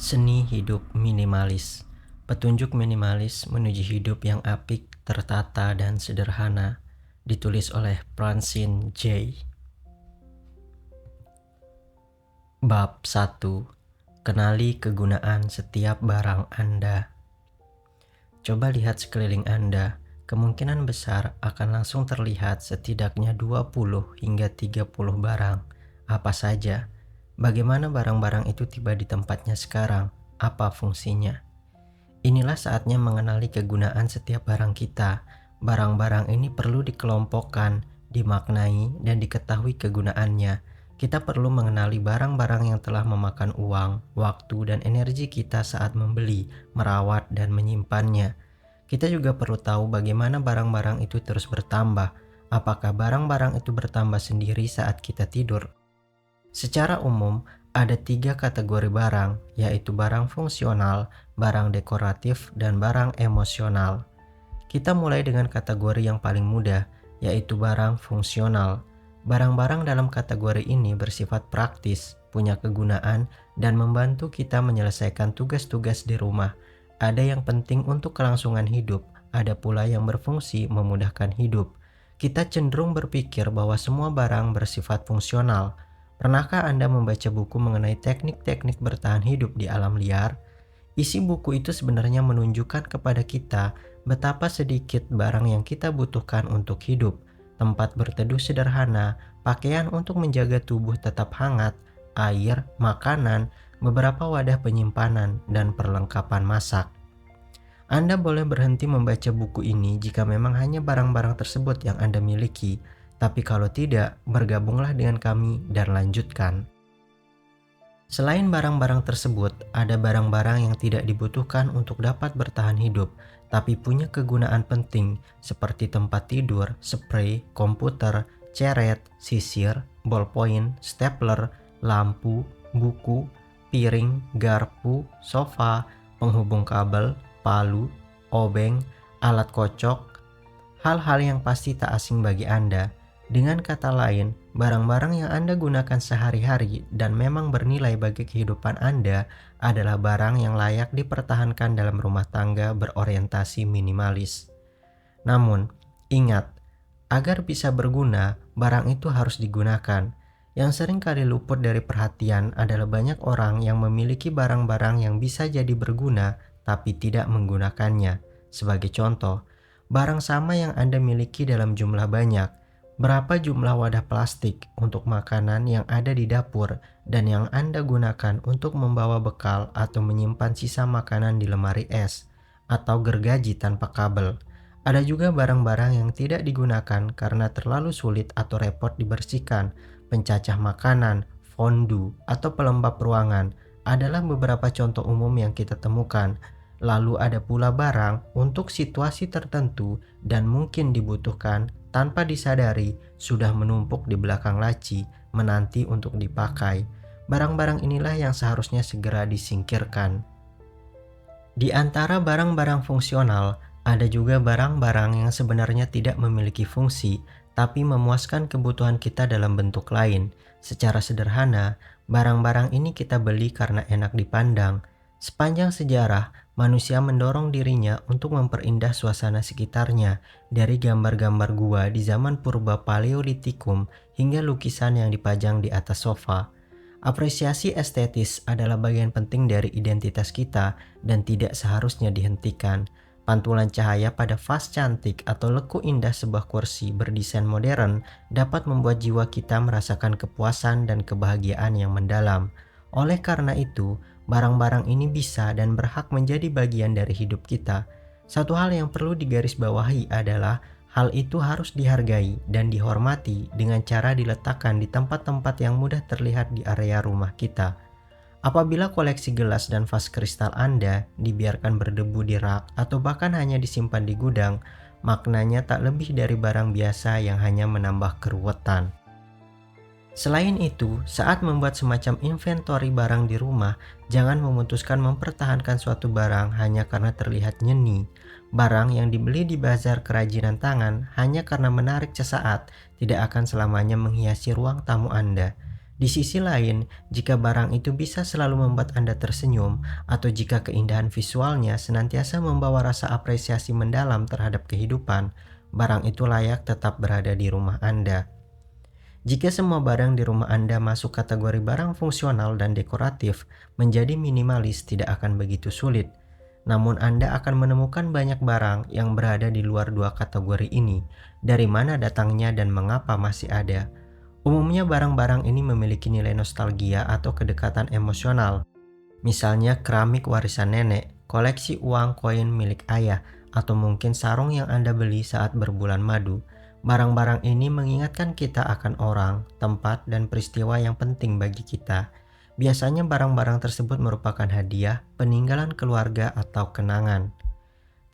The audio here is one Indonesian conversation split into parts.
Seni hidup minimalis. Petunjuk minimalis menuju hidup yang apik, tertata, dan sederhana. Ditulis oleh Francine J. Bab 1. Kenali kegunaan setiap barang Anda. Coba lihat sekeliling Anda. Kemungkinan besar akan langsung terlihat setidaknya 20 hingga 30 barang. Apa saja? Bagaimana barang-barang itu tiba di tempatnya sekarang? Apa fungsinya? Inilah saatnya mengenali kegunaan setiap barang kita. Barang-barang ini perlu dikelompokkan, dimaknai, dan diketahui kegunaannya. Kita perlu mengenali barang-barang yang telah memakan uang, waktu, dan energi kita saat membeli, merawat, dan menyimpannya. Kita juga perlu tahu bagaimana barang-barang itu terus bertambah. Apakah barang-barang itu bertambah sendiri saat kita tidur? Secara umum, ada 3 kategori barang, yaitu barang fungsional, barang dekoratif, dan barang emosional. Kita mulai dengan kategori yang paling mudah, yaitu barang fungsional. Barang-barang dalam kategori ini bersifat praktis, punya kegunaan, dan membantu kita menyelesaikan tugas-tugas di rumah. Ada yang penting untuk kelangsungan hidup, ada pula yang berfungsi memudahkan hidup. Kita cenderung berpikir bahwa semua barang bersifat fungsional. Pernahkah Anda membaca buku mengenai teknik-teknik bertahan hidup di alam liar? Isi buku itu sebenarnya menunjukkan kepada kita betapa sedikit barang yang kita butuhkan untuk hidup. Tempat berteduh sederhana, pakaian untuk menjaga tubuh tetap hangat, air, makanan, beberapa wadah penyimpanan, dan perlengkapan masak. Anda boleh berhenti membaca buku ini jika memang hanya barang-barang tersebut yang Anda miliki. Tapi kalau tidak, bergabunglah dengan kami dan lanjutkan. Selain barang-barang tersebut, ada barang-barang yang tidak dibutuhkan untuk dapat bertahan hidup, tapi punya kegunaan penting seperti tempat tidur, spray, komputer, ceret, sisir, ballpoint, stapler, lampu, buku, piring, garpu, sofa, penghubung kabel, palu, obeng, alat kocok, hal-hal yang pasti tak asing bagi Anda. Dengan kata lain, barang-barang yang Anda gunakan sehari-hari dan memang bernilai bagi kehidupan Anda adalah barang yang layak dipertahankan dalam rumah tangga berorientasi minimalis. Namun, ingat, agar bisa berguna, barang itu harus digunakan. Yang sering kali luput dari perhatian adalah banyak orang yang memiliki barang-barang yang bisa jadi berguna tapi tidak menggunakannya. Sebagai contoh, barang sama yang Anda miliki dalam jumlah banyak. Berapa jumlah wadah plastik untuk makanan yang ada di dapur dan yang Anda gunakan untuk membawa bekal atau menyimpan sisa makanan di lemari es atau gergaji tanpa kabel? Ada juga barang-barang yang tidak digunakan karena terlalu sulit atau repot dibersihkan. Pencacah makanan, fondue, atau pelembab ruangan adalah beberapa contoh umum yang kita temukan. Lalu ada pula barang untuk situasi tertentu dan mungkin dibutuhkan tanpa disadari sudah menumpuk di belakang laci, menanti untuk dipakai. Barang-barang inilah yang seharusnya segera disingkirkan. Di antara barang-barang fungsional, ada juga barang-barang yang sebenarnya tidak memiliki fungsi, tapi memuaskan kebutuhan kita dalam bentuk lain. Secara sederhana, barang-barang ini kita beli karena enak dipandang. Sepanjang sejarah, manusia mendorong dirinya untuk memperindah suasana sekitarnya, dari gambar-gambar gua di zaman purba Paleolitikum hingga lukisan yang dipajang di atas sofa. Apresiasi estetis adalah bagian penting dari identitas kita dan tidak seharusnya dihentikan. Pantulan cahaya pada vas cantik atau lekuk indah sebuah kursi berdesain modern dapat membuat jiwa kita merasakan kepuasan dan kebahagiaan yang mendalam. Oleh karena itu, barang-barang ini bisa dan berhak menjadi bagian dari hidup kita. Satu hal yang perlu digarisbawahi adalah hal itu harus dihargai dan dihormati dengan cara diletakkan di tempat-tempat yang mudah terlihat di area rumah kita. Apabila koleksi gelas dan vas kristal Anda dibiarkan berdebu di rak atau bahkan hanya disimpan di gudang, maknanya tak lebih dari barang biasa yang hanya menambah keruwetan. Selain itu, saat membuat semacam inventory barang di rumah, jangan memutuskan mempertahankan suatu barang hanya karena terlihat nyeni. Barang yang dibeli di bazar kerajinan tangan hanya karena menarik sesaat tidak akan selamanya menghiasi ruang tamu Anda. Di sisi lain, jika barang itu bisa selalu membuat Anda tersenyum, atau jika keindahan visualnya senantiasa membawa rasa apresiasi mendalam terhadap kehidupan, barang itu layak tetap berada di rumah Anda. Jika semua barang di rumah Anda masuk kategori barang fungsional dan dekoratif, menjadi minimalis tidak akan begitu sulit. Namun Anda akan menemukan banyak barang yang berada di luar dua kategori ini, dari mana datangnya dan mengapa masih ada. Umumnya barang-barang ini memiliki nilai nostalgia atau kedekatan emosional. Misalnya keramik warisan nenek, koleksi uang koin milik ayah, atau mungkin sarung yang Anda beli saat berbulan madu. Barang-barang ini mengingatkan kita akan orang, tempat, dan peristiwa yang penting bagi kita. Biasanya barang-barang tersebut merupakan hadiah, peninggalan keluarga, atau kenangan.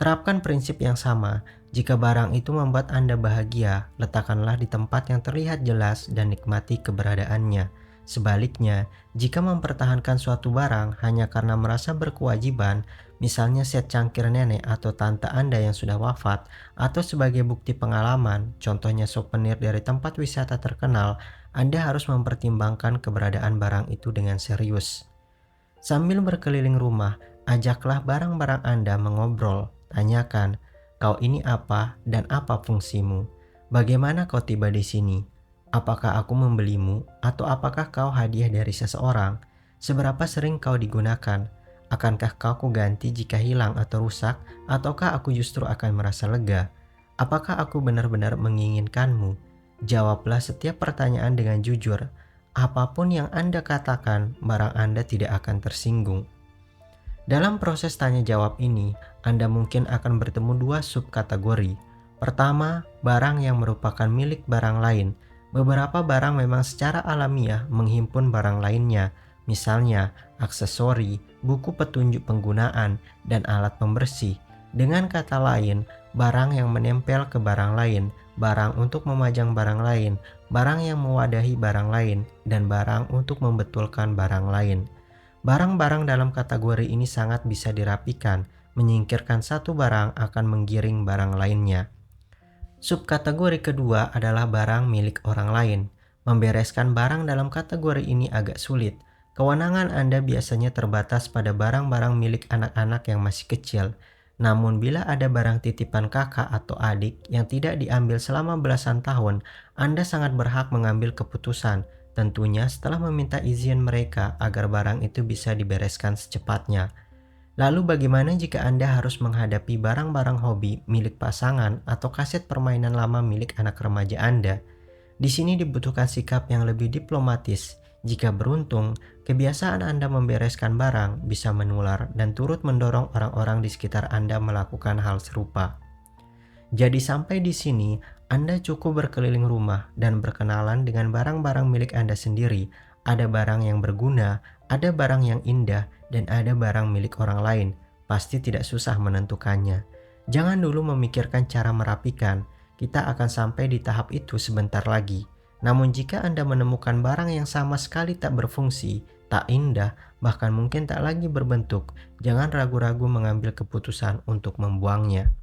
Terapkan prinsip yang sama. Jika barang itu membuat Anda bahagia, letakkanlah di tempat yang terlihat jelas dan nikmati keberadaannya. Sebaliknya, jika mempertahankan suatu barang hanya karena merasa berkewajiban, misalnya set cangkir nenek atau tante Anda yang sudah wafat, atau sebagai bukti pengalaman, contohnya souvenir dari tempat wisata terkenal, Anda harus mempertimbangkan keberadaan barang itu dengan serius. Sambil berkeliling rumah, ajaklah barang-barang Anda mengobrol. Tanyakan, kau ini apa dan apa fungsimu? Bagaimana kau tiba di sini? Apakah aku membelimu atau apakah kau hadiah dari seseorang? Seberapa sering kau digunakan? Akankah kau kuganti jika hilang atau rusak, ataukah aku justru akan merasa lega? Apakah aku benar-benar menginginkanmu? Jawablah setiap pertanyaan dengan jujur. Apapun yang Anda katakan, barang Anda tidak akan tersinggung. Dalam proses tanya jawab ini, Anda mungkin akan bertemu dua subkategori. Pertama, barang yang merupakan milik barang lain. Beberapa barang memang secara alamiah menghimpun barang lainnya, misalnya aksesori, buku petunjuk penggunaan, dan alat pembersih. Dengan kata lain, barang yang menempel ke barang lain, barang untuk memajang barang lain, barang yang mewadahi barang lain, dan barang untuk membetulkan barang lain. Barang-barang dalam kategori ini sangat bisa dirapikan, menyingkirkan satu barang akan menggiring barang lainnya. Subkategori kedua adalah barang milik orang lain. Membereskan barang dalam kategori ini agak sulit. Kewenangan Anda biasanya terbatas pada barang-barang milik anak-anak yang masih kecil. Namun bila ada barang titipan kakak atau adik yang tidak diambil selama belasan tahun, Anda sangat berhak mengambil keputusan, tentunya setelah meminta izin mereka agar barang itu bisa dibereskan secepatnya. Lalu bagaimana jika Anda harus menghadapi barang-barang hobi milik pasangan atau kaset permainan lama milik anak remaja Anda? Di sini dibutuhkan sikap yang lebih diplomatis. Jika beruntung, kebiasaan Anda membereskan barang bisa menular dan turut mendorong orang-orang di sekitar Anda melakukan hal serupa. Jadi sampai di sini, Anda cukup berkeliling rumah dan berkenalan dengan barang-barang milik Anda sendiri. Ada barang yang berguna, ada barang yang indah, dan ada barang milik orang lain. Pasti tidak susah menentukannya. Jangan dulu memikirkan cara merapikan. Kita akan sampai di tahap itu sebentar lagi. Namun jika Anda menemukan barang yang sama sekali tak berfungsi, tak indah, bahkan mungkin tak lagi berbentuk, jangan ragu-ragu mengambil keputusan untuk membuangnya.